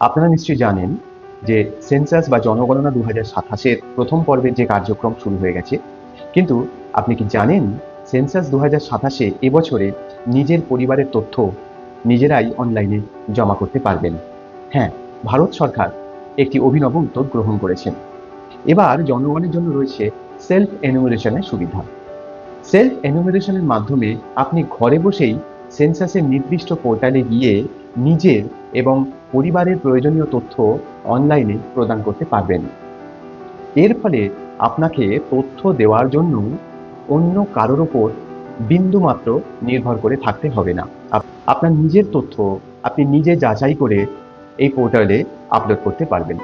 আপনারা নিশ্চয়ই জানেন যে সেন্সাস বা জনগণনা 2027-এর প্রথম পর্বের যে কার্যক্রম শুরু হয়ে গেছে, কিন্তু আপনি কি জানেন সেন্সাস 2027-এ এবছরে নিজের পরিবারের তথ্য নিজেরাই অনলাইনে জমা করতে পারবেন? হ্যাঁ, ভারত সরকার একটি অভিনব উদ্যোগ গ্রহণ করেছেন। এবার জনগণের জন্য রয়েছে সেলফ এনুমারেশনের সুবিধা। সেলফ এনুমারেশনের মাধ্যমে আপনি ঘরে বসেই সেন্সাসের নির্দিষ্ট পোর্টালে গিয়ে নিজের এবং পরিবারের প্রয়োজনীয় তথ্য অনলাইনে প্রদান করতে পারবেন। এর ফলে আপনাকে তথ্য দেওয়ার জন্য অন্য কারোর ওপর বিন্দুমাত্র নির্ভর করে থাকতে হবে না। আপনার নিজের তথ্য আপনি নিজে যাচাই করে এই পোর্টালে আপলোড করতে পারবেন।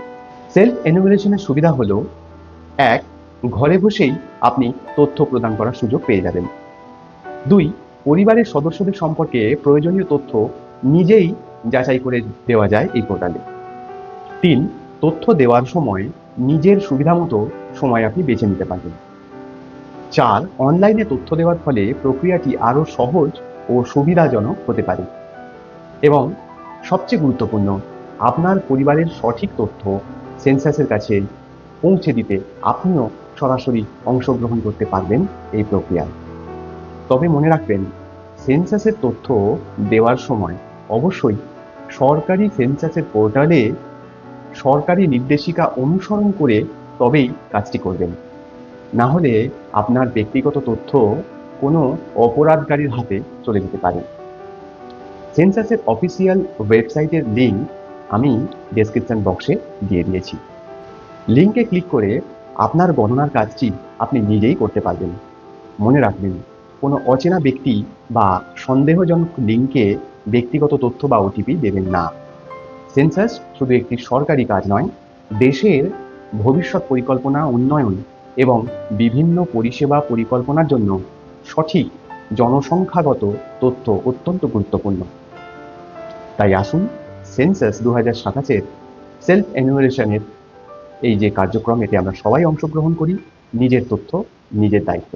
সেলফ এনুমারেশনের সুবিধা হলো, এক, ঘরে বসেই আপনি তথ্য প্রদান করার সুযোগ পেয়ে যাবেন। দুই, পরিবারের সদস্যদের সম্পর্কে প্রয়োজনীয় তথ্য নিজেই যাচাই করে দেওয়া যায় এই পোর্টালে। তিন, তথ্য দেওয়ার সময় নিজের সুবিধা মতো সময় আপনি বেছে নিতে পারবেন। চার, অনলাইনে তথ্য দেওয়ার ফলে প্রক্রিয়াটি আরো সহজ ও সুবিধাজনক হতে পারে। এবং সবচেয়ে গুরুত্বপূর্ণ, আপনার পরিবারের সঠিক তথ্য সেন্সাসের কাছে পৌঁছে দিতে আপনিও সরাসরি অংশগ্রহণ করতে পারবেন এই প্রক্রিয়ায়। তবে মনে রাখবেন, সেন্সাসের তথ্য দেওয়ার সময় অবশ্যই সরকারি সেন্সাসের পোর্টালে সরকারি নির্দেশিকা অনুসরণ করে তবেই কাজটি করবেন। না হলে আপনার ব্যক্তিগত তথ্য কোনো অপরাধকারীর হাতে চলে যেতে পারে। সেন্সাসের অফিসিয়াল ওয়েবসাইটের লিঙ্ক আমি ডেসক্রিপশন বক্সে দিয়ে দিয়েছি। লিঙ্কে ক্লিক করে আপনার গণনার কাজটি আপনি নিজেই করতে পারবেন। মনে রাখবেন, কোনো অচেনা ব্যক্তি বা সন্দেহজনক লিঙ্কে ব্যক্তিগত তথ্য বা ওটিপি দেবেন না। সেন্সাস শুধু একটি সরকারি কাজ নয়, দেশের ভবিষ্যৎ পরিকল্পনা, উন্নয়ন এবং বিভিন্ন পরিষেবা পরিকল্পনার জন্য সঠিক জনসংখ্যাগত তথ্য অত্যন্ত গুরুত্বপূর্ণ। তাই আসুন, সেন্সাস 2027-এর সেলফ এনুমারেশনের এই যে কার্যক্রম, এতে আমরা সবাই অংশগ্রহণ করি। নিজের তথ্য নিজের দায়িত্ব।